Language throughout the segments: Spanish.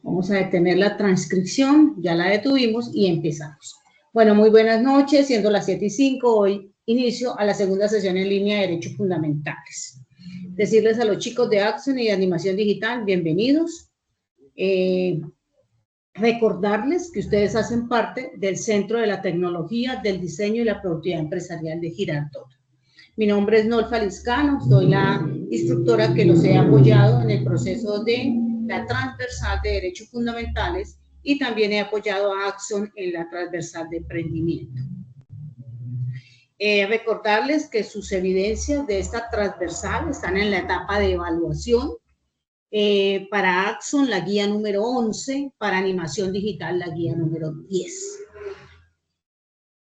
Vamos a detener la transcripción, ya la detuvimos y empezamos. Bueno, muy buenas noches, siendo las 7:05, hoy inicio a la segunda sesión en línea de Derechos Fundamentales. Decirles a los chicos de Axon y de Animación Digital, bienvenidos. Recordarles que ustedes hacen parte del Centro de la Tecnología, del Diseño y la Productividad Empresarial de Girardot. Mi nombre es Nolfa Liscano, soy la instructora que los he apoyado en el proceso de la transversal de Derechos Fundamentales y también he apoyado a Axon en la transversal de emprendimiento. Recordarles que sus evidencias de esta transversal están en la etapa de evaluación. Para Axon, la guía número 11, para Animación Digital, la guía número 10.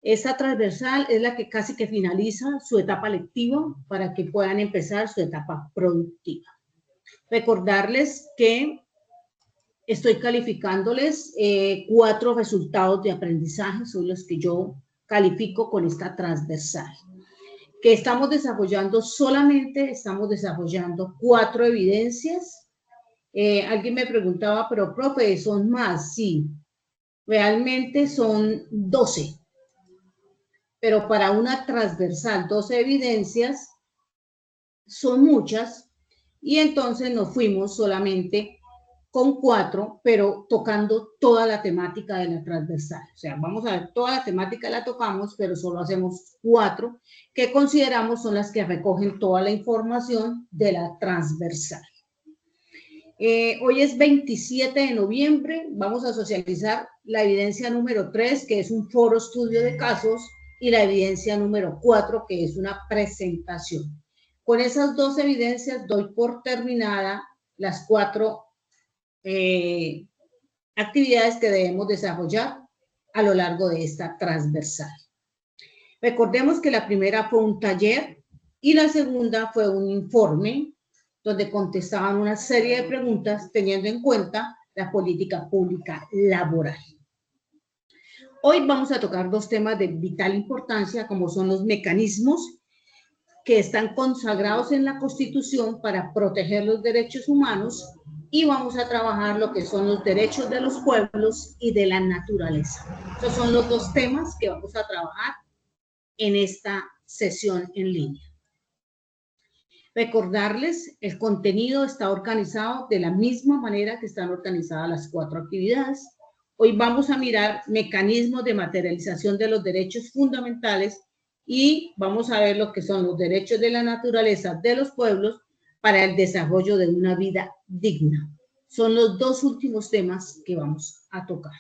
Esta transversal es la que casi que finaliza su etapa lectiva para que puedan empezar su etapa productiva. Recordarles que estoy calificándoles 4 resultados de aprendizaje, son los que yo califico con esta transversal. Que estamos desarrollando 4 evidencias. Alguien me preguntaba, pero profe, ¿son más? Sí, realmente son 12. Pero para una transversal, 12 evidencias son muchas, y entonces nos fuimos solamente con 4, pero tocando toda la temática de la transversal. O sea, vamos a ver, toda la temática la tocamos, pero solo hacemos 4, que consideramos son las que recogen toda la información de la transversal. Hoy es 27 de noviembre, vamos a socializar la evidencia número 3, que es un foro estudio de casos, y la evidencia número 4, que es una presentación. Con esas 2 evidencias doy por terminada las 4 actividades que debemos desarrollar a lo largo de esta transversal. Recordemos que la primera fue un taller y la segunda fue un informe donde contestaban una serie de preguntas teniendo en cuenta la política pública laboral. Hoy vamos a tocar 2 temas de vital importancia, como son los mecanismos que están consagrados en la Constitución para proteger los derechos humanos, y vamos a trabajar lo que son los derechos de los pueblos y de la naturaleza. Esos son los 2 temas que vamos a trabajar en esta sesión en línea. Recordarles, el contenido está organizado de la misma manera que están organizadas las 4 actividades. Hoy vamos a mirar mecanismos de materialización de los derechos fundamentales y vamos a ver lo que son los derechos de la naturaleza de los pueblos para el desarrollo de una vida digna. Son los 2 últimos temas que vamos a tocar.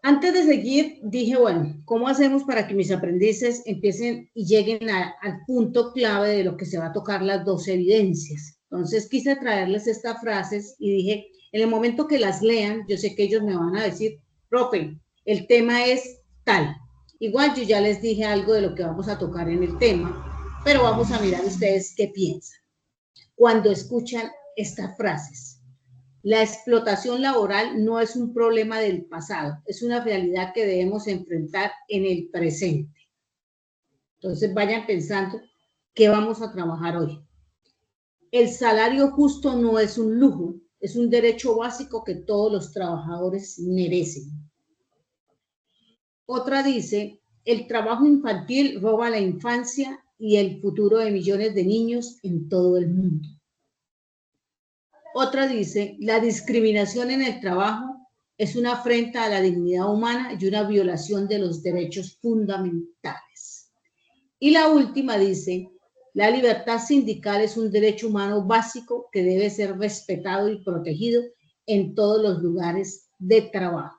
Antes de seguir, dije, bueno, ¿cómo hacemos para que mis aprendices empiecen y lleguen al punto clave de lo que se va a tocar las 12 evidencias? Entonces quise traerles estas frases y dije, en el momento que las lean, yo sé que ellos me van a decir, profe, el tema es tal. Igual yo ya les dije algo de lo que vamos a tocar en el tema, pero vamos a mirar ustedes qué piensan cuando escuchan estas frases. La explotación laboral no es un problema del pasado, es una realidad que debemos enfrentar en el presente. Entonces vayan pensando qué vamos a trabajar hoy. El salario justo no es un lujo, es un derecho básico que todos los trabajadores merecen. Otra dice, el trabajo infantil roba la infancia y el futuro de millones de niños en todo el mundo. Otra dice, la discriminación en el trabajo es una afrenta a la dignidad humana y una violación de los derechos fundamentales. Y la última dice, la libertad sindical es un derecho humano básico que debe ser respetado y protegido en todos los lugares de trabajo.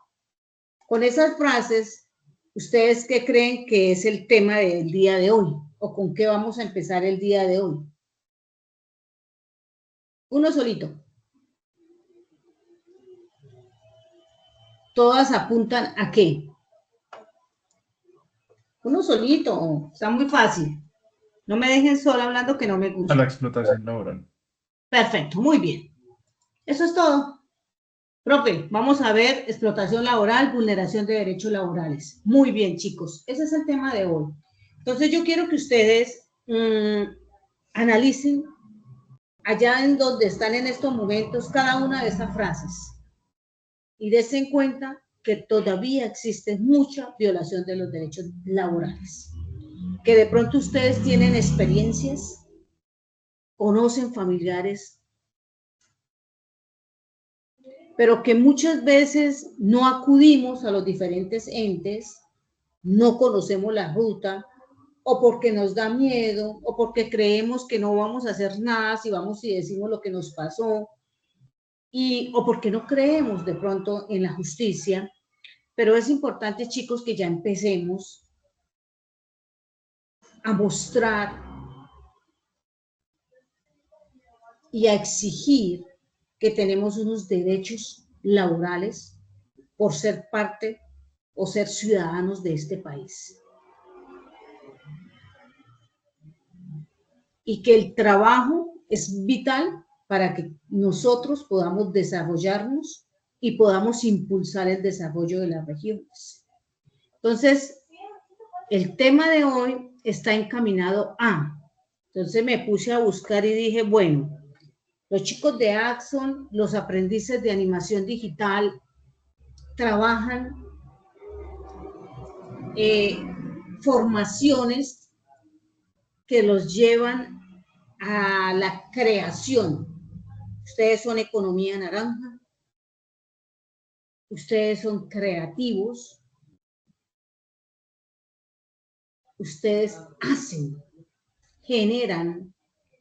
Con esas frases, ¿ustedes qué creen que es el tema del día de hoy? ¿O con qué vamos a empezar el día de hoy? Uno solito. Todas apuntan ¿a qué? Uno solito, está muy fácil. No me dejen sola hablando que no me gusta. A la explotación laboral. Perfecto, muy bien. Eso es todo. Profe, vamos a ver explotación laboral, vulneración de derechos laborales. Muy bien, chicos. Ese es el tema de hoy. Entonces yo quiero que ustedes analicen allá en donde están en estos momentos cada una de estas frases y dense en cuenta que todavía existe mucha violación de los derechos laborales, que de pronto ustedes tienen experiencias, conocen familiares, pero que muchas veces no acudimos a los diferentes entes, no conocemos la ruta, o porque nos da miedo, o porque creemos que no vamos a hacer nada si vamos y decimos lo que nos pasó, o porque no creemos de pronto en la justicia. Pero es importante, chicos, que ya empecemos a mostrar y a exigir que tenemos unos derechos laborales por ser parte o ser ciudadanos de este país. Y que el trabajo es vital para que nosotros podamos desarrollarnos y podamos impulsar el desarrollo de las regiones. Entonces, el tema de hoy está encaminado a... Entonces me puse a buscar y dije, bueno, los chicos de Axon, los aprendices de animación digital, trabajan formaciones que los llevan a la creación. Ustedes son economía naranja, ustedes son creativos, ustedes hacen, generan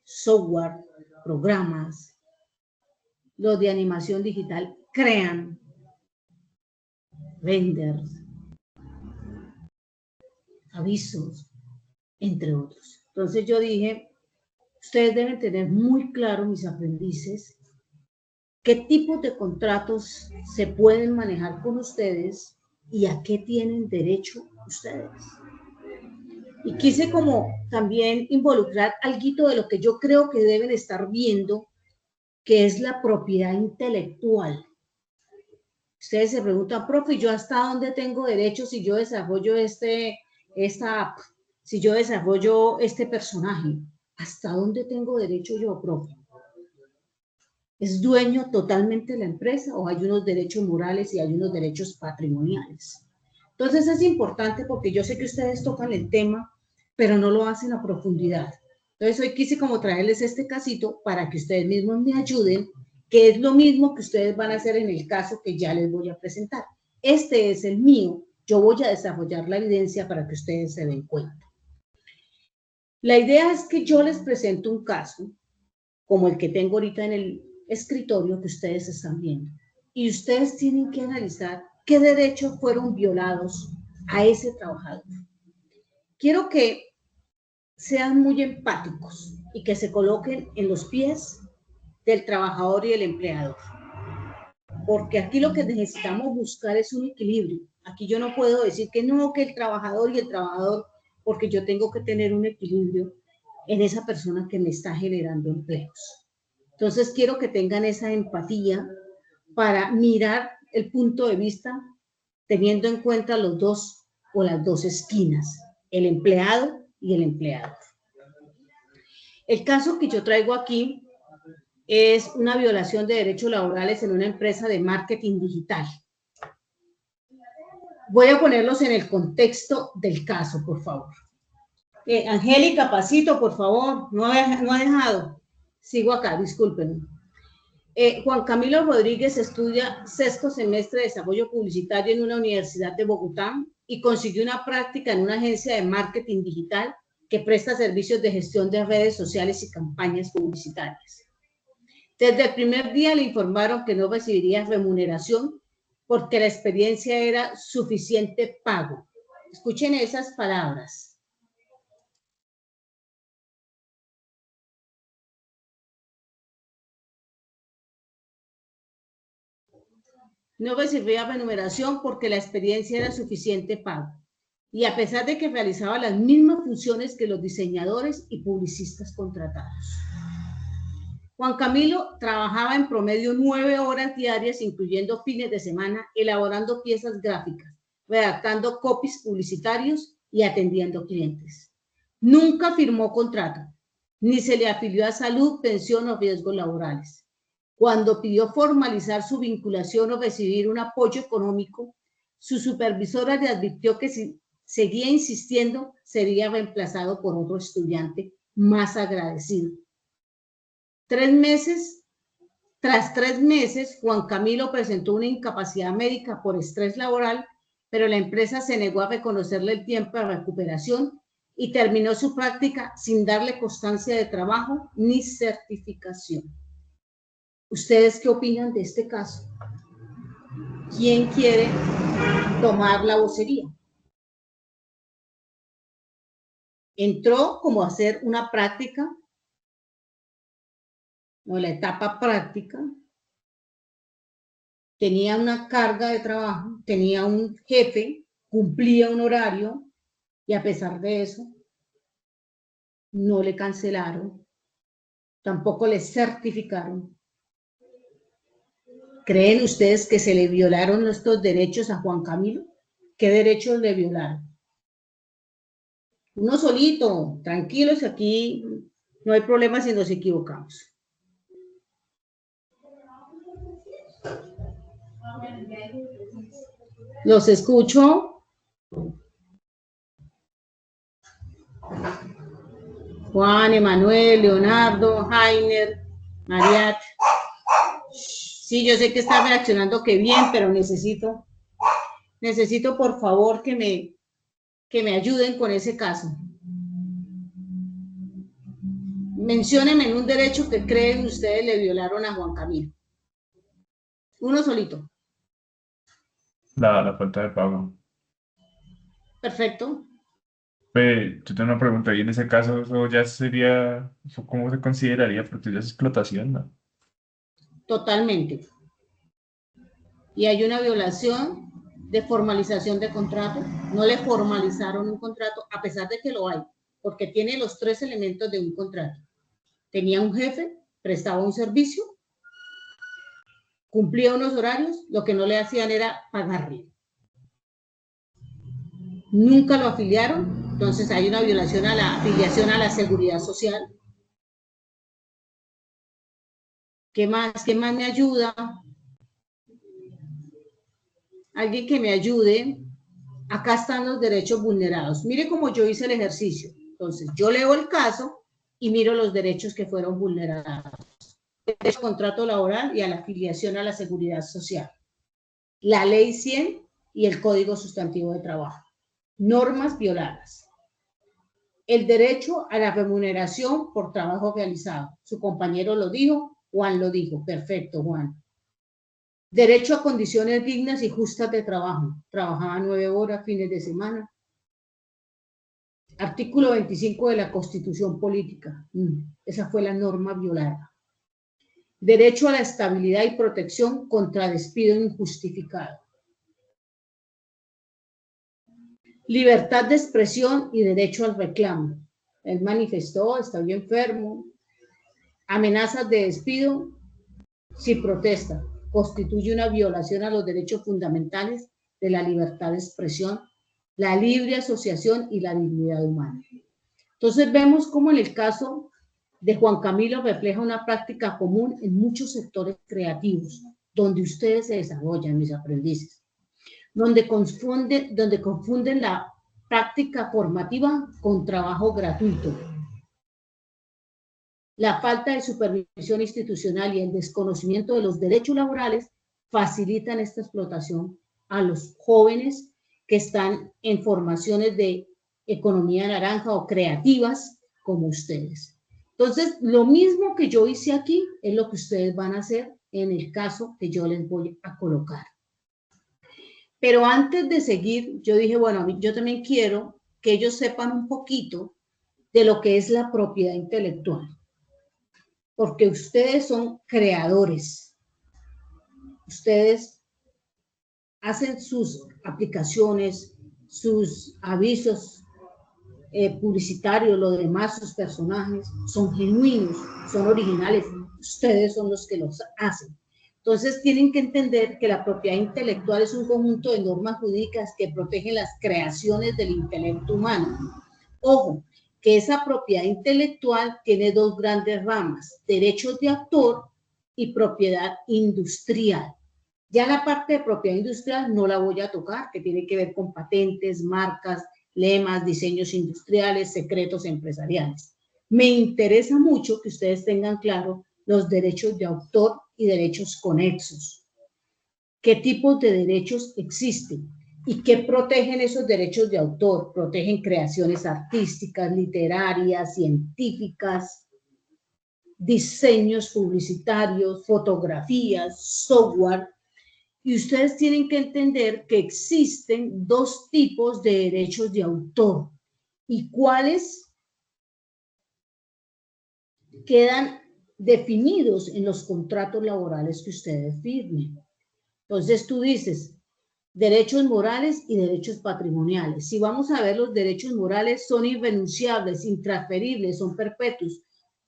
software, programas, los de animación digital crean renders, avisos, entre otros. Entonces yo dije, ustedes deben tener muy claro, mis aprendices, qué tipos de contratos se pueden manejar con ustedes y a qué tienen derecho ustedes. Y quise como también involucrar algo de lo que yo creo que deben estar viendo, que es la propiedad intelectual. Ustedes se preguntan, profe, ¿yo hasta dónde tengo derecho si yo desarrollo esta app? Si yo desarrollo este personaje, ¿hasta dónde tengo derecho yo, profe? ¿Es dueño totalmente de la empresa o hay unos derechos morales y hay unos derechos patrimoniales? Entonces es importante porque yo sé que ustedes tocan el tema, pero no lo hacen a profundidad. Entonces hoy quise como traerles este casito para que ustedes mismos me ayuden, que es lo mismo que ustedes van a hacer en el caso que ya les voy a presentar. Este es el mío, yo voy a desarrollar la evidencia para que ustedes se den cuenta. La idea es que yo les presento un caso, como el que tengo ahorita en el escritorio que ustedes están viendo, y ustedes tienen que analizar qué derechos fueron violados a ese trabajador. Quiero que sean muy empáticos y que se coloquen en los pies del trabajador y el empleador, porque aquí lo que necesitamos buscar es un equilibrio. Aquí yo no puedo decir que no, que el trabajador y el trabajador, porque yo tengo que tener un equilibrio en esa persona que me está generando empleos. Entonces quiero que tengan esa empatía para mirar el punto de vista teniendo en cuenta los dos o las dos esquinas, el empleado y el empleador. El caso que yo traigo aquí es una violación de derechos laborales en una empresa de marketing digital. Voy a ponerlos en el contexto del caso, por favor. Angélica, pasito, por favor, no ha dejado. Sigo acá, discúlpenme. Juan Camilo Rodríguez estudia sexto semestre de desarrollo publicitario en una universidad de Bogotá y consiguió una práctica en una agencia de marketing digital que presta servicios de gestión de redes sociales y campañas publicitarias. Desde el primer día le informaron que no recibiría remuneración porque la experiencia era suficiente pago. Escuchen esas palabras. No recibía remuneración porque la experiencia era suficiente pago. Y a pesar de que realizaba las mismas funciones que los diseñadores y publicistas contratados. Juan Camilo trabajaba en promedio 9 horas diarias, incluyendo fines de semana, elaborando piezas gráficas, redactando copies publicitarios y atendiendo clientes. Nunca firmó contrato, ni se le afilió a salud, pensión o riesgos laborales. Cuando pidió formalizar su vinculación o recibir un apoyo económico, su supervisora le advirtió que si seguía insistiendo, sería reemplazado por otro estudiante más agradecido. Tras 3 meses, Juan Camilo presentó una incapacidad médica por estrés laboral, pero la empresa se negó a reconocerle el tiempo de recuperación y terminó su práctica sin darle constancia de trabajo ni certificación. ¿Ustedes qué opinan de este caso? ¿Quién quiere tomar la vocería? Entró como a hacer una práctica, o la etapa práctica, tenía una carga de trabajo, tenía un jefe, cumplía un horario y a pesar de eso no le cancelaron, tampoco le certificaron. ¿Creen ustedes que se le violaron estos derechos a Juan Camilo? ¿Qué derechos le violaron? Uno solito, tranquilos, aquí no hay problema si nos equivocamos. Los escucho. Juan, Emanuel, Leonardo, Jainer, Mariat. Sí, yo sé que está reaccionando que bien, pero necesito por favor que me ayuden con ese caso. Menciónenme un derecho que creen ustedes le violaron a Juan Camilo. Uno solito. La falta de pago. Perfecto. Yo tengo una pregunta, y en ese caso, eso ya sería, ¿eso cómo se consideraría? Porque ya es explotación, ¿no? Totalmente. Y hay una violación de formalización de contrato. No le formalizaron un contrato, a pesar de que lo hay, porque tiene los 3 elementos de un contrato. Tenía un jefe, prestaba un servicio, cumplía unos horarios, lo que no le hacían era pagarle. Nunca lo afiliaron, entonces hay una violación a la afiliación a la seguridad social. ¿Qué más? ¿Qué más me ayuda? Alguien que me ayude. Acá están los derechos vulnerados. Mire cómo yo hice el ejercicio. Entonces, yo leo el caso y miro los derechos que fueron vulnerados. El derecho al contrato laboral y a la afiliación a la seguridad social. La ley 100 y el Código Sustantivo de Trabajo. Normas violadas. El derecho a la remuneración por trabajo realizado. Su compañero lo dijo, Juan lo dijo. Perfecto, Juan. Derecho a condiciones dignas y justas de trabajo. Trabajaba 9 horas, fines de semana. Artículo 25 de la Constitución Política. Esa fue la norma violada. Derecho a la estabilidad y protección contra despido injustificado. Libertad de expresión y derecho al reclamo. Él manifestó, estoy enfermo. Amenazas de despido si protesta. Constituye una violación a los derechos fundamentales de la libertad de expresión, la libre asociación y la dignidad humana. Entonces vemos cómo en el caso de Juan Camilo refleja una práctica común en muchos sectores creativos, donde ustedes se desarrollan, mis aprendices, donde confunden la práctica formativa con trabajo gratuito. La falta de supervisión institucional y el desconocimiento de los derechos laborales facilitan esta explotación a los jóvenes que están en formaciones de economía naranja o creativas como ustedes. Entonces, lo mismo que yo hice aquí es lo que ustedes van a hacer en el caso que yo les voy a colocar. Pero antes de seguir, yo dije, bueno, yo también quiero que ellos sepan un poquito de lo que es la propiedad intelectual. Porque ustedes son creadores. Ustedes hacen sus aplicaciones, sus avisos publicitarios, lo demás, sus personajes, son genuinos, son originales. Ustedes son los que los hacen. Entonces tienen que entender que la propiedad intelectual es un conjunto de normas jurídicas que protegen las creaciones del intelecto humano. Ojo, que esa propiedad intelectual tiene dos grandes ramas, derechos de autor y propiedad industrial. Ya la parte de propiedad industrial no la voy a tocar, que tiene que ver con patentes, marcas, lemas, diseños industriales, secretos empresariales. Me interesa mucho que ustedes tengan claro los derechos de autor y derechos conexos. ¿Qué tipos de derechos existen? ¿Y qué protegen esos derechos de autor? Protegen creaciones artísticas, literarias, científicas, diseños publicitarios, fotografías, software. Y ustedes tienen que entender que existen dos tipos de derechos de autor y cuáles quedan definidos en los contratos laborales que ustedes firmen. Entonces tú dices, derechos morales y derechos patrimoniales. Si vamos a ver, los derechos morales son irrenunciables, intransferibles, son perpetuos.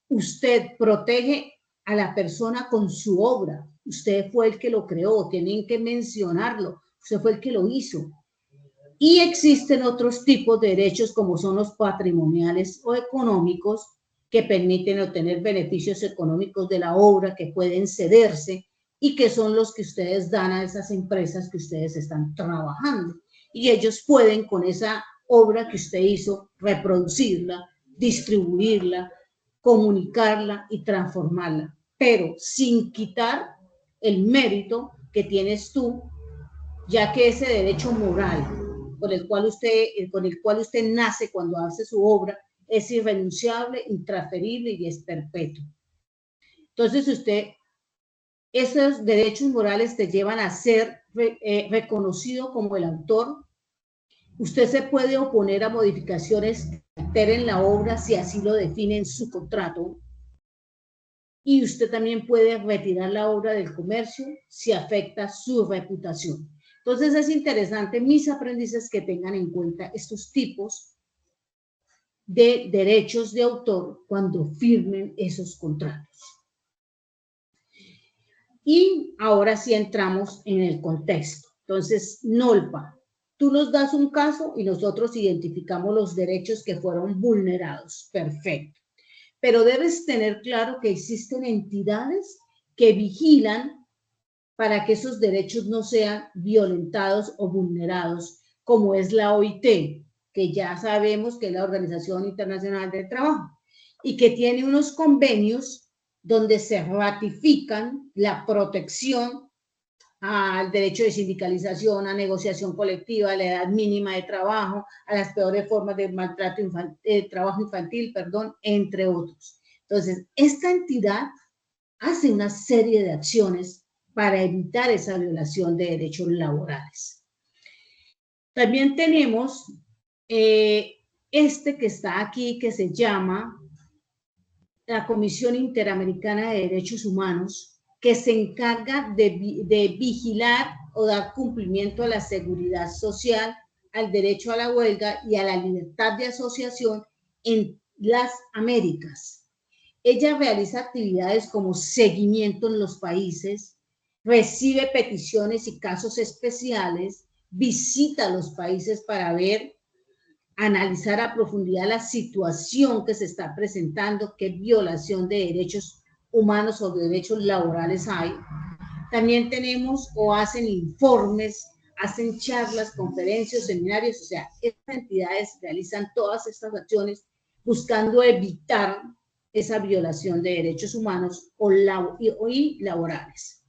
Usted protege a la persona con su obra. Usted fue el que lo creó, tienen que mencionarlo. Usted fue el que lo hizo. Y existen otros tipos de derechos como son los patrimoniales o económicos que permiten obtener beneficios económicos de la obra que pueden cederse y que son los que ustedes dan a esas empresas que ustedes están trabajando. Y ellos pueden con esa obra que usted hizo reproducirla, distribuirla, comunicarla y transformarla, pero sin quitar el mérito que tienes tú, ya que ese derecho moral con el cual usted nace cuando hace su obra es irrenunciable, intransferible y es perpetuo. Entonces esos derechos morales te llevan a ser reconocido como el autor. Usted se puede oponer a modificaciones que alteren la obra si así lo define en su contrato. Y usted también puede retirar la obra del comercio si afecta su reputación. Entonces es interesante, mis aprendices, que tengan en cuenta estos tipos de derechos de autor cuando firmen esos contratos. Y ahora sí entramos en el contexto. Entonces, NOLPA, tú nos das un caso y nosotros identificamos los derechos que fueron vulnerados. Perfecto. Pero debes tener claro que existen entidades que vigilan para que esos derechos no sean violentados o vulnerados, como es la OIT, que ya sabemos que es la Organización Internacional del Trabajo, y que tiene unos convenios donde se ratifican la protección al derecho de sindicalización, a negociación colectiva, a la edad mínima de trabajo, a las peores formas de maltrato trabajo infantil, entre otros. Entonces, esta entidad hace una serie de acciones para evitar esa violación de derechos laborales. También tenemos este que está aquí, que se llama la Comisión Interamericana de Derechos Humanos, que se encarga de vigilar o dar cumplimiento a la seguridad social, al derecho a la huelga y a la libertad de asociación en las Américas. Ella realiza actividades como seguimiento en los países, recibe peticiones y casos especiales, visita los países para analizar a profundidad la situación que se está presentando, qué violación de derechos humanos o de derechos laborales hay. También tenemos o hacen informes, hacen charlas, conferencias, seminarios, o sea, estas entidades realizan todas estas acciones buscando evitar esa violación de derechos humanos y laborales.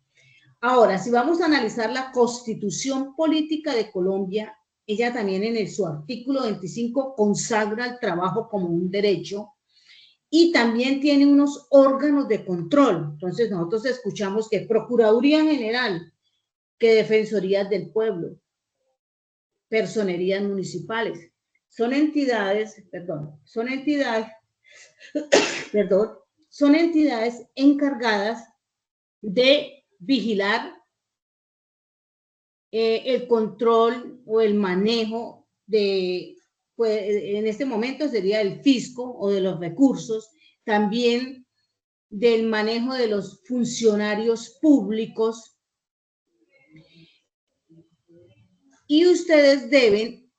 Ahora, si vamos a analizar la Constitución Política de Colombia, ella también en su artículo 25 consagra el trabajo como un derecho y también tiene unos órganos de control. Entonces nosotros escuchamos que Procuraduría General, que Defensorías del Pueblo, Personerías Municipales, son entidades encargadas de vigilar el control o el manejo de, pues, en este momento sería el fisco o de los recursos, también del manejo de los funcionarios públicos. Y ustedes deben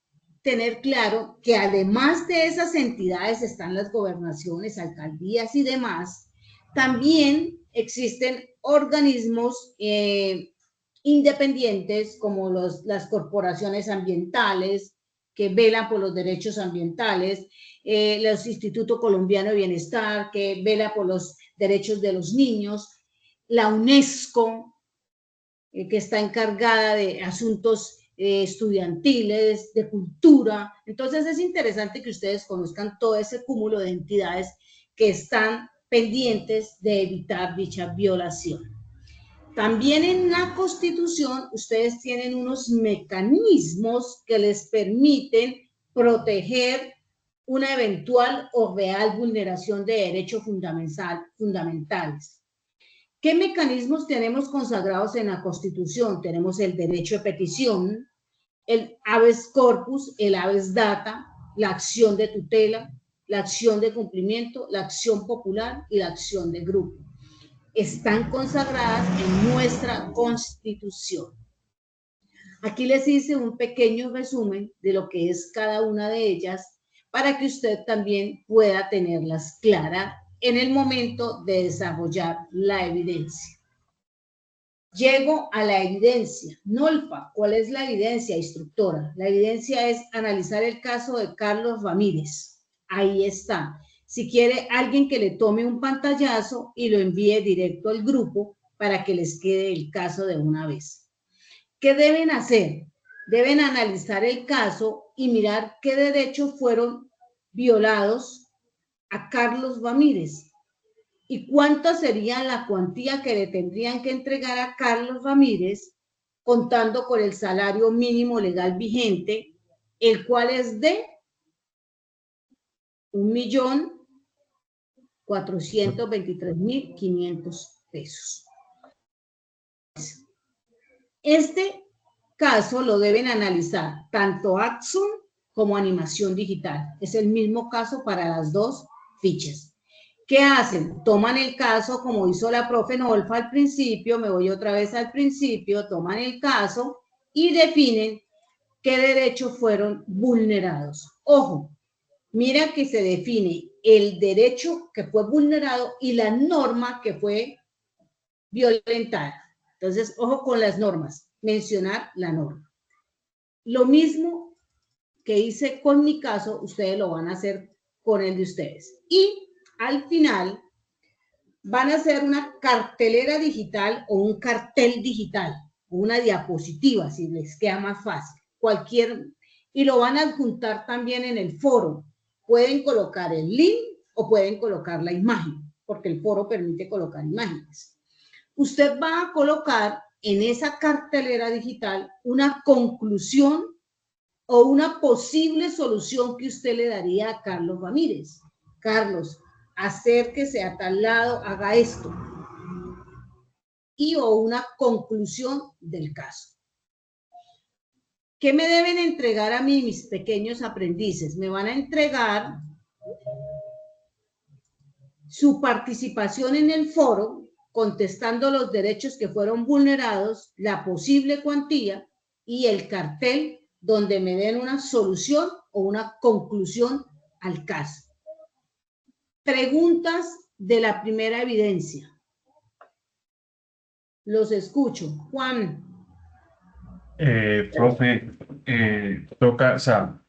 tener claro que además de esas entidades están las gobernaciones, alcaldías y demás, también existen organismos independientes como las corporaciones ambientales que velan por los derechos ambientales, los Instituto Colombiano de Bienestar que vela por los derechos de los niños, la UNESCO que está encargada de asuntos estudiantiles, de cultura. Entonces es interesante que ustedes conozcan todo ese cúmulo de entidades que están pendientes de evitar dicha violación. También en la Constitución ustedes tienen unos mecanismos que les permiten proteger una eventual o real vulneración de derechos fundamentales. ¿Qué mecanismos tenemos consagrados en la Constitución? Tenemos el derecho de petición, el habeas corpus, el habeas data, la acción de tutela, la acción de cumplimiento, la acción popular y la acción de grupo. Están consagradas en nuestra Constitución. Aquí les hice un pequeño resumen de lo que es cada una de ellas para que usted también pueda tenerlas claras en el momento de desarrollar la evidencia. Llego a la evidencia. NOLFA, ¿cuál es la evidencia, instructora? La evidencia es analizar el caso de Carlos Ramírez. Ahí está. Si quiere alguien que le tome un pantallazo y lo envíe directo al grupo para que les quede el caso de una vez. ¿Qué deben hacer? Deben analizar el caso y mirar qué derechos fueron violados a Carlos Ramírez y cuánta sería la cuantía que le tendrían que entregar a Carlos Ramírez contando con el salario mínimo legal vigente, el cual es de 1.423.500 pesos. Este caso lo deben analizar tanto Axon como Animación Digital. Es el mismo caso para las dos fichas. ¿Qué hacen? Toman el caso como hizo la profe Nolfa al principio, me voy otra vez al principio, toman el caso y definen qué derechos fueron vulnerados. Ojo, mira que se define el derecho que fue vulnerado y la norma que fue violentada. Entonces, ojo con las normas, mencionar la norma. Lo mismo que hice con mi caso, ustedes lo van a hacer con el de ustedes. Y al final van a hacer una cartelera digital o un cartel digital, o una diapositiva, si les queda más fácil, y lo van a adjuntar también en el foro. Pueden colocar el link o pueden colocar la imagen, porque el foro permite colocar imágenes. Usted va a colocar en esa cartelera digital una conclusión o una posible solución que usted le daría a Carlos Ramírez. Carlos, acérquese a tal lado, haga esto. Y o una conclusión del caso. ¿Qué me deben entregar a mí, mis pequeños aprendices? Me van a entregar su participación en el foro, contestando los derechos que fueron vulnerados, la posible cuantía y el cartel donde me den una solución o una conclusión al caso. Preguntas de la primera evidencia. Los escucho. Juan. Profe, toca, o sea,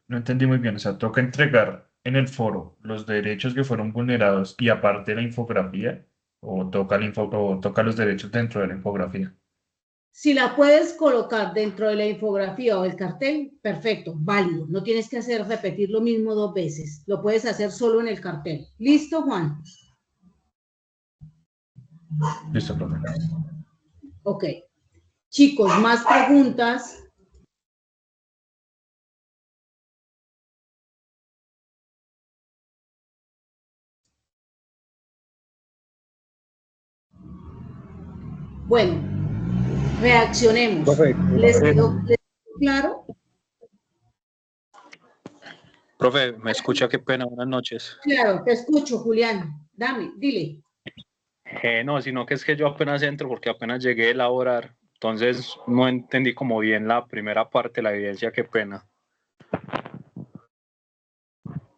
no entendí muy bien, o sea, toca entregar en el foro los derechos que fueron vulnerados y aparte la infografía, o toca los derechos dentro de la infografía. Si la puedes colocar dentro de la infografía o el cartel, perfecto, válido. No tienes que repetir lo mismo 2 veces. Lo puedes hacer solo en el cartel. ¿Listo, Juan? Listo, profe. Ok. Chicos, ¿más preguntas? Bueno, reaccionemos. Profe, ¿Les quedó claro? profe, ¿me escucha? Qué pena, buenas noches. Claro, te escucho, Julián. Dame, dile. No, sino que es que yo apenas entro porque apenas llegué a elaborar, entonces no entendí como bien la primera parte de la evidencia, qué pena.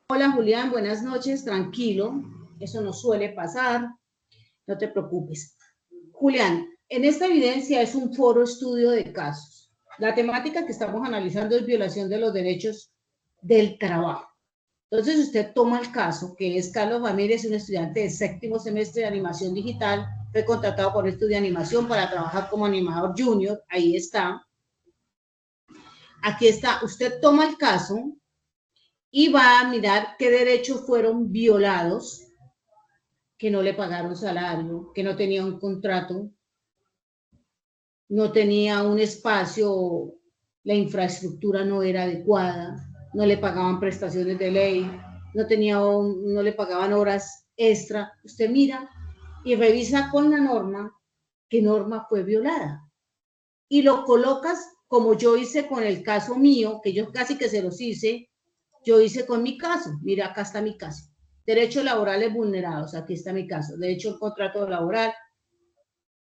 Hola Julián, buenas noches, tranquilo, eso no suele pasar, no te preocupes. Julián, en esta evidencia es un foro estudio de casos. La temática que estamos analizando es violación de los derechos del trabajo. Entonces usted toma el caso, que es Carlos Ramírez, un estudiante de séptimo semestre de animación digital, fue contratado por Estudio de Animación para trabajar como animador junior, ahí está. Aquí está, usted toma el caso y va a mirar qué derechos fueron violados, que no le pagaron salario, que no tenía un contrato, no tenía un espacio, la infraestructura no era adecuada, no le pagaban prestaciones de ley, no le pagaban horas extra. Usted mira y revisa con la norma qué norma fue violada y lo colocas como yo hice con el caso mío, que yo casi que se los hice, yo hice con mi caso. Mira, acá está mi caso. Derechos laborales vulnerados, aquí está mi caso. Derecho al contrato laboral.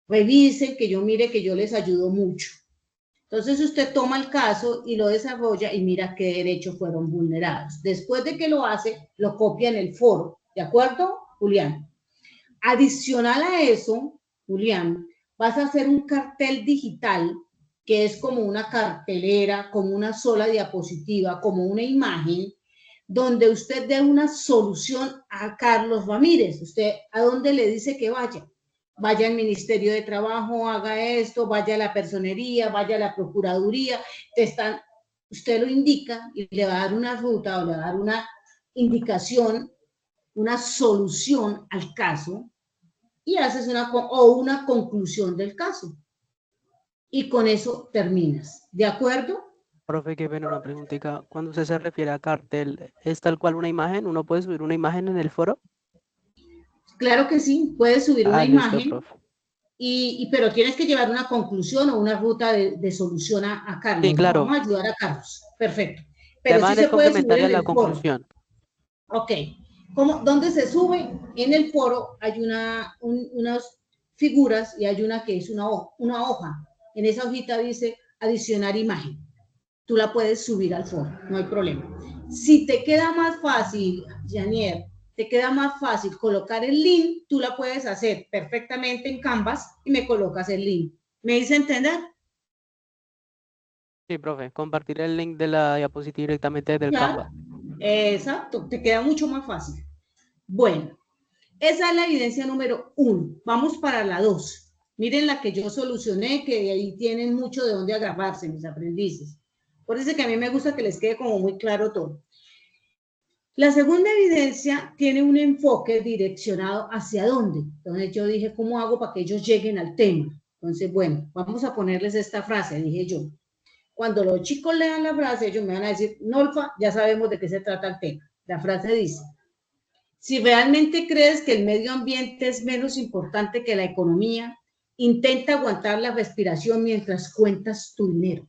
Revisen, que yo mire que yo les ayudo mucho. Entonces usted toma el caso y lo desarrolla y mira qué derechos fueron vulnerados. Después de que lo hace, lo copia en el foro. ¿De acuerdo, Julián? Adicional a eso, Julián, vas a hacer un cartel digital que es como una cartelera, como una sola diapositiva, como una imagen, donde usted dé una solución a Carlos Ramírez. ¿Usted a dónde le dice que vaya? Vaya al Ministerio de Trabajo, haga esto, vaya a la personería, vaya a la Procuraduría. Usted lo indica y le va a dar una ruta o le va a dar una indicación, una solución al caso y haces una conclusión del caso. Y con eso terminas. ¿De acuerdo? Profe, qué pena, una preguntita. Cuando usted se refiere a cartel, ¿es tal cual una imagen? ¿Uno puede subir una imagen en el foro? Claro que sí, puedes subir una Listo, imagen, profe. pero tienes que llevar una conclusión o una ruta de solución a Carlos. Sí, claro. Vamos a ayudar a Carlos. Perfecto. La Pero sí imagen se es puede subir complementaria a en la el foro. conclusión. Ok. ¿Dónde se sube? En el foro hay unas figuras y hay una que es una hoja. En esa hojita dice adicionar imagen. Tú la puedes subir al foro, no hay problema. Si te queda más fácil, Janier, te queda más fácil colocar el link, tú la puedes hacer perfectamente en Canvas y me colocas el link. ¿Me hice entender? Sí, profe, compartir el link de la diapositiva directamente desde el Ya, Canva. exacto, te queda mucho más fácil. Bueno, esa es la evidencia número 1. Vamos para la 2. Miren la que yo solucioné, que de ahí tienen mucho de dónde agarrarse mis aprendices. Por eso que a mí me gusta que les quede como muy claro todo. La segunda evidencia tiene un enfoque direccionado hacia dónde. Entonces yo dije, ¿cómo hago para que ellos lleguen al tema? Entonces, bueno, vamos a ponerles esta frase, dije yo. Cuando los chicos lean la frase, ellos me van a decir, Nolfa, ya sabemos de qué se trata el tema. La frase dice, si realmente crees que el medio ambiente es menos importante que la economía, intenta aguantar la respiración mientras cuentas tu dinero.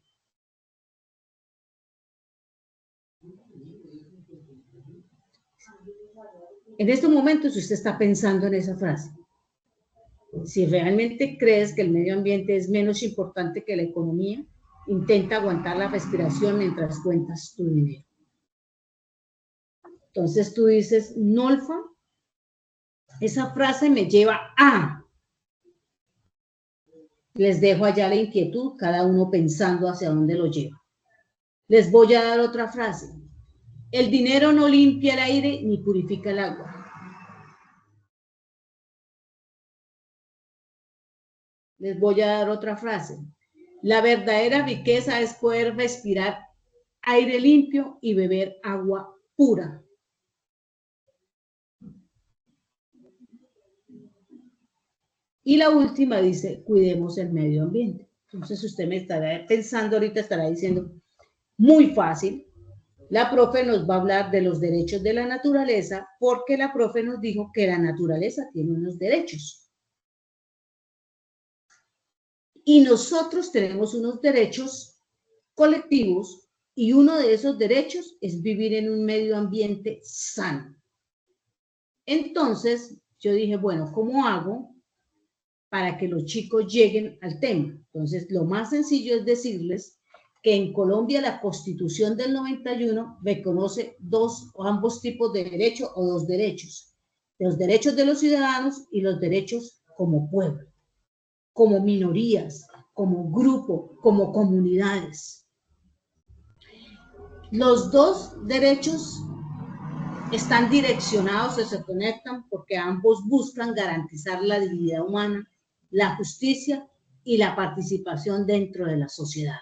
En estos momentos usted está pensando en esa frase. Si realmente crees que el medio ambiente es menos importante que la economía, intenta aguantar la respiración mientras cuentas tu dinero. Entonces tú dices, Nolfa, esa frase me lleva a. Les dejo allá la inquietud, cada uno pensando hacia dónde lo lleva. Les voy a dar otra frase. El dinero no limpia el aire ni purifica el agua. Les voy a dar otra frase. La verdadera riqueza es poder respirar aire limpio y beber agua pura. Y la última dice, cuidemos el medio ambiente. Entonces usted me estará pensando ahorita, estará diciendo, muy fácil, la profe nos va a hablar de los derechos de la naturaleza porque la profe nos dijo que la naturaleza tiene unos derechos. Y nosotros tenemos unos derechos colectivos y uno de esos derechos es vivir en un medio ambiente sano. Entonces yo dije, bueno, ¿cómo hago para que los chicos lleguen al tema? Entonces lo más sencillo es decirles que en Colombia la Constitución del 91 reconoce ambos tipos de derechos o dos derechos. Los derechos de los ciudadanos y los derechos como pueblo, como minorías, como grupo, como comunidades. Los dos derechos están direccionados y se conectan porque ambos buscan garantizar la dignidad humana, la justicia y la participación dentro de la sociedad.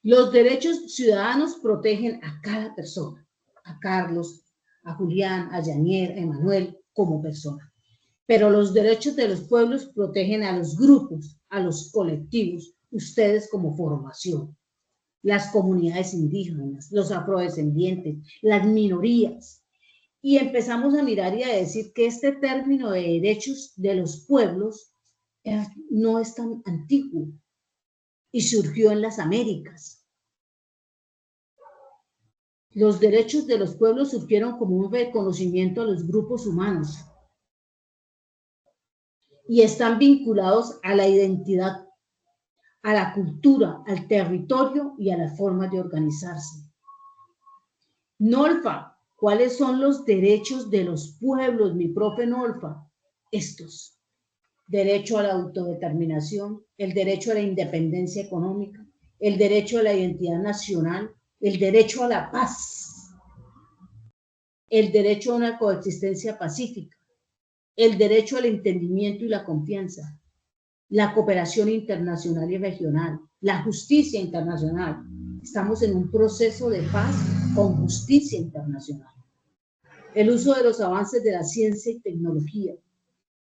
Los derechos ciudadanos protegen a cada persona, a Carlos, a Julián, a Yanier, a Emanuel como persona. Pero los derechos de los pueblos protegen a los grupos, a los colectivos, ustedes como formación, las comunidades indígenas, los afrodescendientes, las minorías. Y empezamos a mirar y a decir que este término de derechos de los pueblos no es tan antiguo y surgió en las Américas. Los derechos de los pueblos surgieron como un reconocimiento a los grupos humanos y están vinculados a la identidad, a la cultura, al territorio y a las formas de organizarse. Nolfa, ¿cuáles son los derechos de los pueblos, mi profe Nolfa? Estos: derecho a la autodeterminación, el derecho a la independencia económica, el derecho a la identidad nacional, el derecho a la paz, el derecho a una coexistencia pacífica, el derecho al entendimiento y la confianza, la cooperación internacional y regional, la justicia internacional. Estamos en un proceso de paz con justicia internacional. El uso de los avances de la ciencia y tecnología,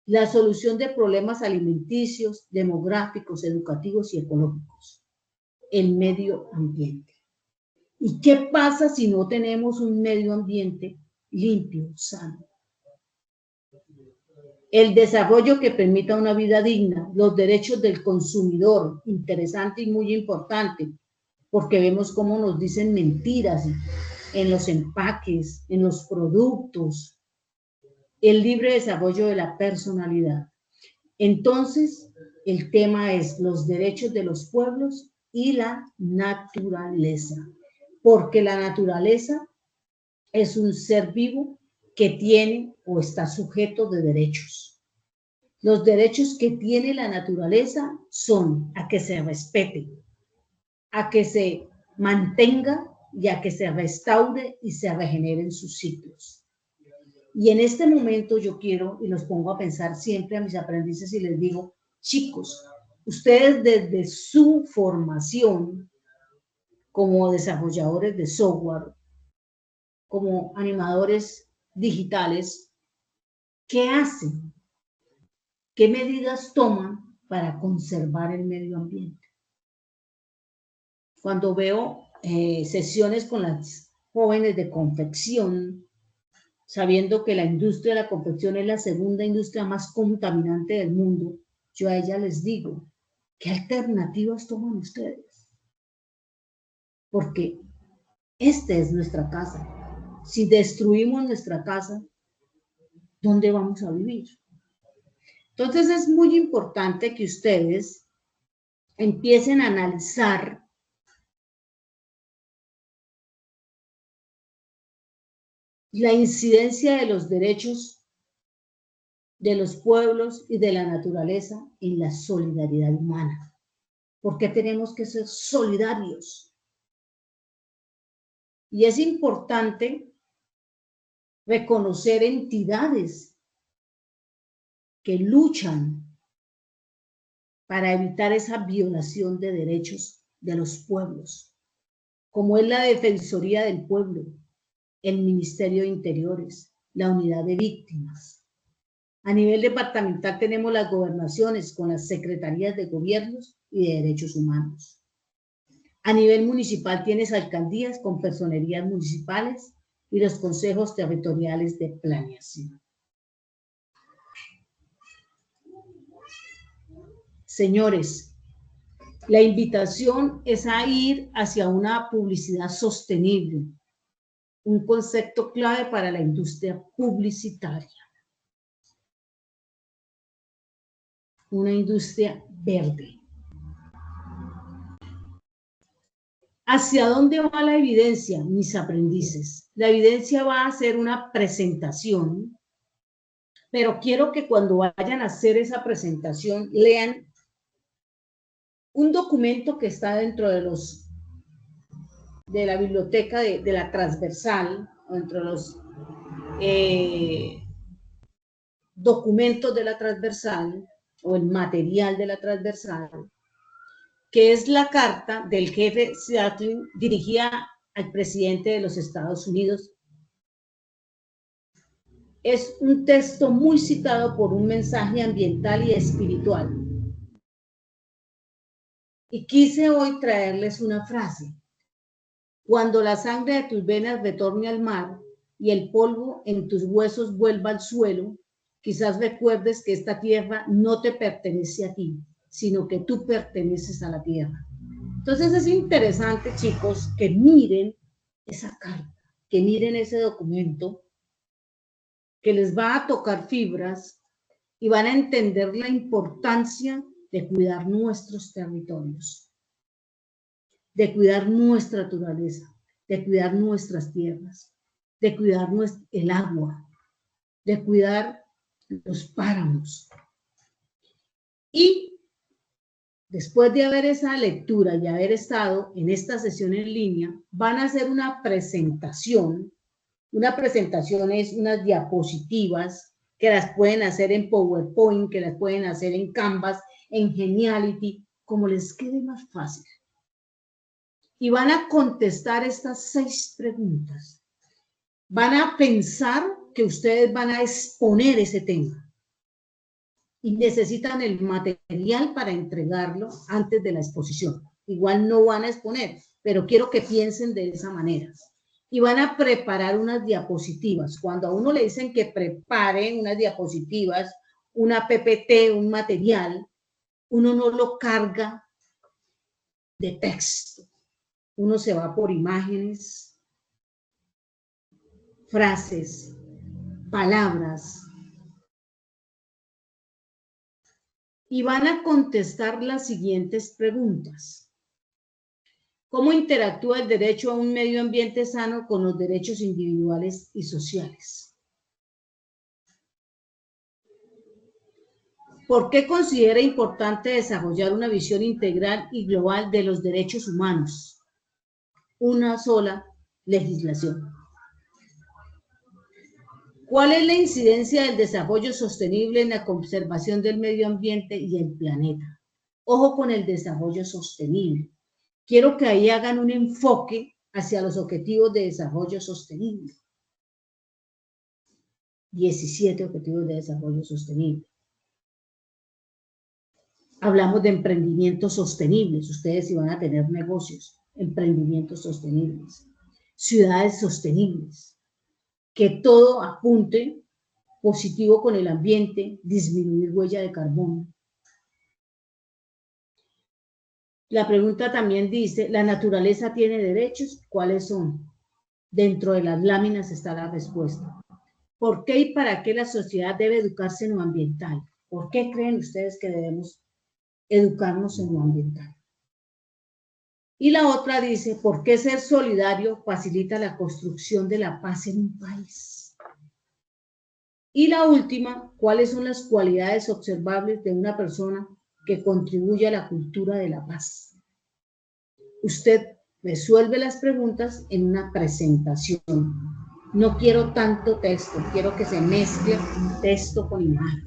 la solución de problemas alimenticios, demográficos, educativos y ecológicos, el medio ambiente. ¿Y qué pasa si no tenemos un medio ambiente limpio, sano? El desarrollo que permita una vida digna, los derechos del consumidor, interesante y muy importante, porque vemos cómo nos dicen mentiras en los empaques, en los productos, el libre desarrollo de la personalidad. Entonces, el tema es los derechos de los pueblos y la naturaleza, porque la naturaleza es un ser vivo que tiene o está sujeto de derechos. Los derechos que tiene la naturaleza son a que se respete, a que se mantenga y a que se restaure y se regeneren sus ciclos. Y en este momento yo quiero, y los pongo a pensar siempre a mis aprendices y les digo, chicos, ustedes desde su formación como desarrolladores de software, como animadores digitales, ¿qué hacen? ¿Qué medidas toman para conservar el medio ambiente? Cuando veo sesiones con las jóvenes de confección, sabiendo que la industria de la confección es la segunda industria más contaminante del mundo, yo a ellas les digo, ¿qué alternativas toman ustedes? Porque esta es nuestra casa. Si destruimos nuestra casa, ¿dónde vamos a vivir? Entonces es muy importante que ustedes empiecen a analizar la incidencia de los derechos de los pueblos y de la naturaleza en la solidaridad humana. ¿Por qué tenemos que ser solidarios? Y es importante reconocer entidades que luchan para evitar esa violación de derechos de los pueblos, como es la Defensoría del Pueblo, el Ministerio de Interiores, la Unidad de Víctimas. A nivel departamental tenemos las gobernaciones con las secretarías de gobiernos y de derechos humanos. A nivel municipal tienes alcaldías con personerías municipales y los consejos territoriales de planeación. Señores, la invitación es a ir hacia una publicidad sostenible, un concepto clave para la industria publicitaria. Una industria verde. ¿Hacia dónde va la evidencia, mis aprendices? La evidencia va a ser una presentación, pero quiero que cuando vayan a hacer esa presentación lean un documento que está dentro de la biblioteca de la transversal, dentro de los documentos de la transversal o el material de la transversal, que es la carta del jefe Seattle dirigida al presidente de los Estados Unidos. Es un texto muy citado por un mensaje ambiental y espiritual. Y quise hoy traerles una frase. Cuando la sangre de tus venas retorne al mar y el polvo en tus huesos vuelva al suelo, quizás recuerdes que esta tierra no te pertenece a ti, sino que tú perteneces a la tierra. Entonces es interesante, chicos, que miren esa carta, que miren ese documento, que les va a tocar fibras y van a entender la importancia de cuidar nuestros territorios, de cuidar nuestra naturaleza, de cuidar nuestras tierras, de cuidar el agua, de cuidar los páramos. Y después de haber esa lectura y haber estado en esta sesión en línea, van a hacer una presentación. Una presentación es unas diapositivas que las pueden hacer en PowerPoint, que las pueden hacer en Canvas, en Geniality, como les quede más fácil. Y van a contestar estas 6 preguntas. Van a pensar que ustedes van a exponer ese tema. Y necesitan el material para entregarlo antes de la exposición. Igual no van a exponer, pero quiero que piensen de esa manera. Y van a preparar unas diapositivas. Cuando a uno le dicen que prepare unas diapositivas, una PPT, un material, uno no lo carga de texto. Uno se va por imágenes, frases, palabras. Y van a contestar las siguientes preguntas. ¿Cómo interactúa el derecho a un medio ambiente sano con los derechos individuales y sociales? ¿Por qué considera importante desarrollar una visión integral y global de los derechos humanos? Una sola legislación. ¿Cuál es la incidencia del desarrollo sostenible en la conservación del medio ambiente y el planeta? Ojo con el desarrollo sostenible. Quiero que ahí hagan un enfoque hacia los objetivos de desarrollo sostenible. 17 objetivos de desarrollo sostenible. Hablamos de emprendimientos sostenibles. Ustedes si van a tener negocios, emprendimientos sostenibles. Ciudades sostenibles. Que todo apunte positivo con el ambiente, disminuir huella de carbono. La pregunta también dice, ¿la naturaleza tiene derechos? ¿Cuáles son? Dentro de las láminas está la respuesta. ¿Por qué y para qué la sociedad debe educarse en lo ambiental? ¿Por qué creen ustedes que debemos educarnos en lo ambiental? Y la otra dice, ¿por qué ser solidario facilita la construcción de la paz en un país? Y la última, ¿cuáles son las cualidades observables de una persona que contribuye a la cultura de la paz? Usted resuelve las preguntas en una presentación. No quiero tanto texto, quiero que se mezcle texto con imagen.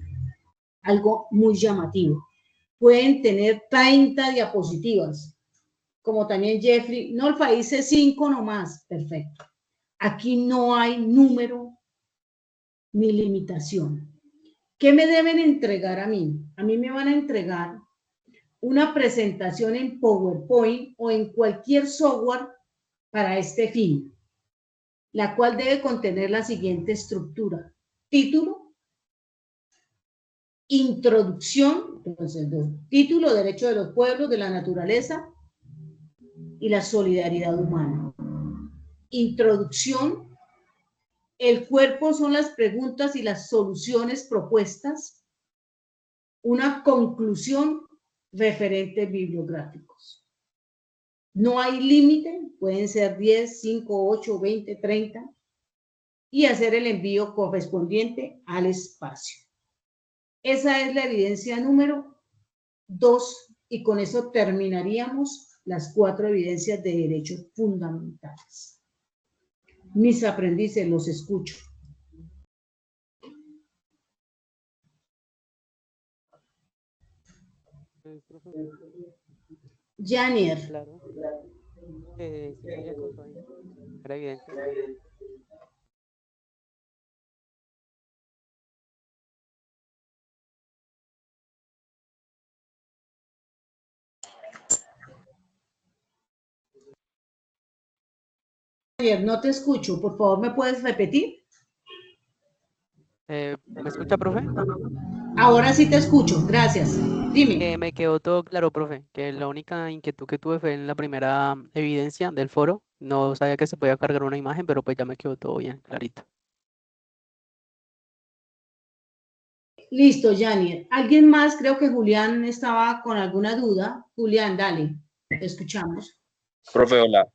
Algo muy llamativo. Pueden tener 30 diapositivas, como también Jeffrey. No, el país es 5 nomás. Perfecto. Aquí no hay número ni limitación. ¿Qué me deben entregar a mí? A mí me van a entregar una presentación en PowerPoint o en cualquier software para este fin, la cual debe contener la siguiente estructura. Título, introducción, entonces, título, derecho de los pueblos, de la naturaleza y la solidaridad humana. Introducción, el cuerpo son las preguntas y las soluciones propuestas. Una conclusión referentes bibliográficos. No hay límite, pueden ser 10, 5, 8, 20, 30, y hacer el envío correspondiente al espacio. Esa es la evidencia número 2, y con eso terminaríamos las 4 evidencias de derechos fundamentales. Mis aprendices, los escucho. Janier. Claro. Sí, sería cosa ahí. Era evidencia. Janier, no te escucho. Por favor, ¿me puedes repetir? ¿Me escucha, profe? Ahora sí te escucho. Gracias. Dime. Me quedó todo claro, profe, que la única inquietud que tuve fue en la primera evidencia del foro. No sabía que se podía cargar una imagen, pero pues ya me quedó todo bien, clarito. Listo, Janier. ¿Alguien más? Creo que Julián estaba con alguna duda. Julián, dale. Te escuchamos. Profe, hola,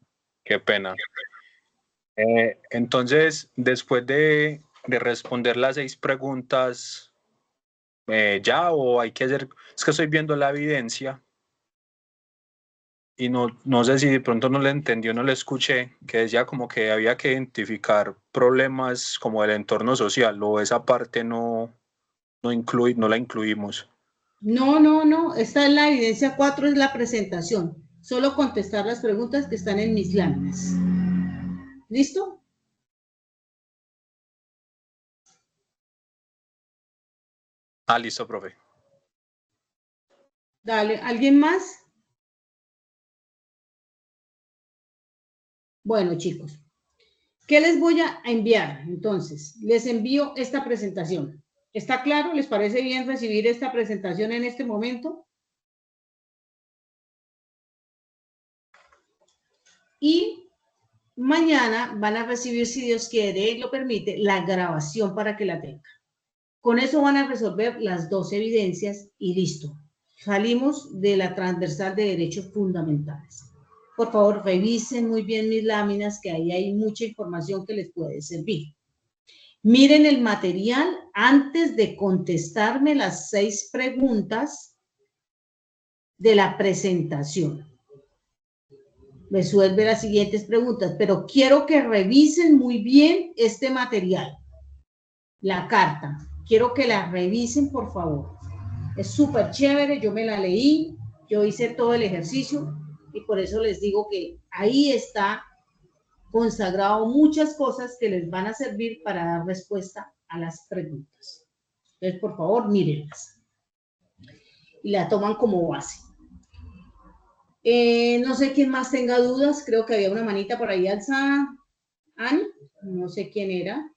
qué pena. Entonces, después de responder las 6 preguntas, ¿ya o hay que hacer? Es que estoy viendo la evidencia y no sé si de pronto no le entendió, no le escuché, que decía como que había que identificar problemas como del entorno social, o esa parte no la incluimos. No. Esta es la evidencia 4, es la presentación. Solo contestar las preguntas que están en mis láminas. ¿Listo? Ah, listo, profe. Dale. ¿Alguien más? Bueno, chicos. ¿Qué les voy a enviar? Entonces, les envío esta presentación. ¿Está claro? ¿Les parece bien recibir esta presentación en este momento? Y mañana van a recibir, si Dios quiere y lo permite, la grabación para que la tengan. Con eso van a resolver las 2 evidencias y listo. Salimos de la transversal de derechos fundamentales. Por favor, revisen muy bien mis láminas, que ahí hay mucha información que les puede servir. Miren el material antes de contestarme las 6 preguntas de la presentación. Resuelve las siguientes preguntas, pero quiero que revisen muy bien este material. La carta, quiero que la revisen, por favor. Es súper chévere, yo me la leí, yo hice todo el ejercicio y por eso les digo que ahí está consagrado muchas cosas que les van a servir para dar respuesta a las preguntas. Entonces, por favor, mírenlas y la toman como base. No sé quién más tenga dudas, creo que había una manita por ahí alzada. Ani, no sé quién era.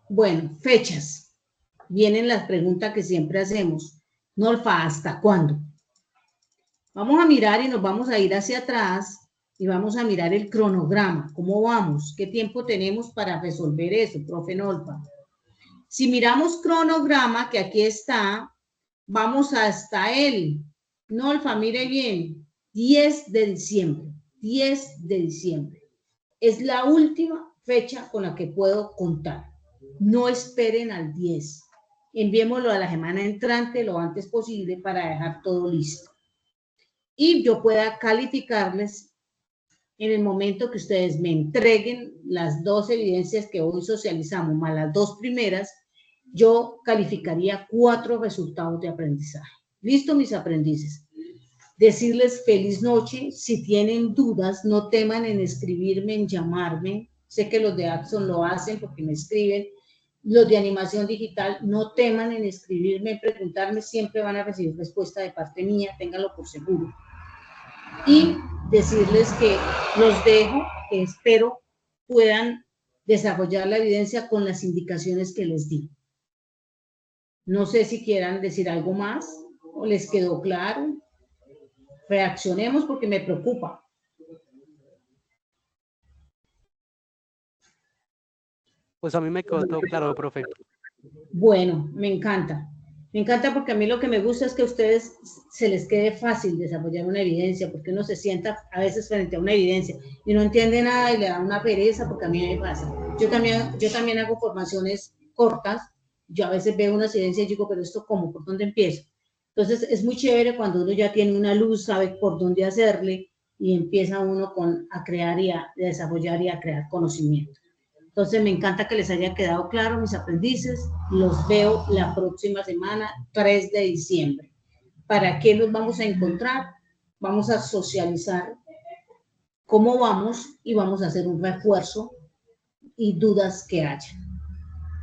Bueno, fechas. Vienen las preguntas que siempre hacemos. Nolfa, ¿hasta cuándo? Vamos a mirar y nos vamos a ir hacia atrás y vamos a mirar el cronograma. ¿Cómo vamos? ¿Qué tiempo tenemos para resolver eso, profe Nolfa? Si miramos cronograma, que aquí está, vamos hasta el, Nolfa, mire bien, 10 de diciembre. 10 de diciembre. Es la última fecha con la que puedo contar. No esperen al 10. Enviémoslo a la semana entrante lo antes posible para dejar todo listo. Y yo pueda calificarles en el momento que ustedes me entreguen las 2 evidencias que hoy socializamos, más las 2 primeras, yo calificaría 4 resultados de aprendizaje. ¿Listo, mis aprendices? Decirles feliz noche. Si tienen dudas, no teman en escribirme, en llamarme. Sé que los de Axon lo hacen porque me escriben. Los de animación digital, no teman en escribirme, en preguntarme. Siempre van a recibir respuesta de parte mía, ténganlo por seguro. Y decirles que los dejo, que espero puedan desarrollar la evidencia con las indicaciones que les di. No sé si quieran decir algo más o les quedó claro. Reaccionemos porque me preocupa. Pues a mí me quedó todo claro, profe. Bueno, me encanta. Me encanta porque a mí lo que me gusta es que a ustedes se les quede fácil desarrollar una evidencia, porque uno se sienta a veces frente a una evidencia y no entiende nada y le da una pereza, porque a mí me pasa. Yo también hago formaciones cortas, yo a veces veo unas evidencias y digo, pero esto ¿cómo? ¿Por dónde empiezo? Entonces es muy chévere cuando uno ya tiene una luz, sabe por dónde hacerle y empieza uno a crear y a desarrollar y a crear conocimiento. Entonces me encanta que les haya quedado claro, mis aprendices. Los veo la próxima semana, 3 de diciembre. ¿Para qué nos vamos a encontrar? Vamos a socializar cómo vamos y vamos a hacer un refuerzo y dudas que haya.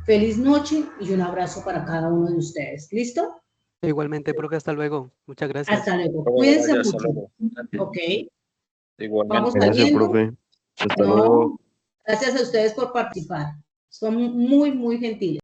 Feliz noche y un abrazo para cada uno de ustedes. ¿Listo? Igualmente, profe, hasta luego. Muchas gracias. Hasta luego. Cuídense Gracias, hasta mucho. luego. Ok. Igualmente. Vamos Gracias, saliendo. profe. Hasta No, luego. gracias a ustedes por participar. Son muy, muy gentiles.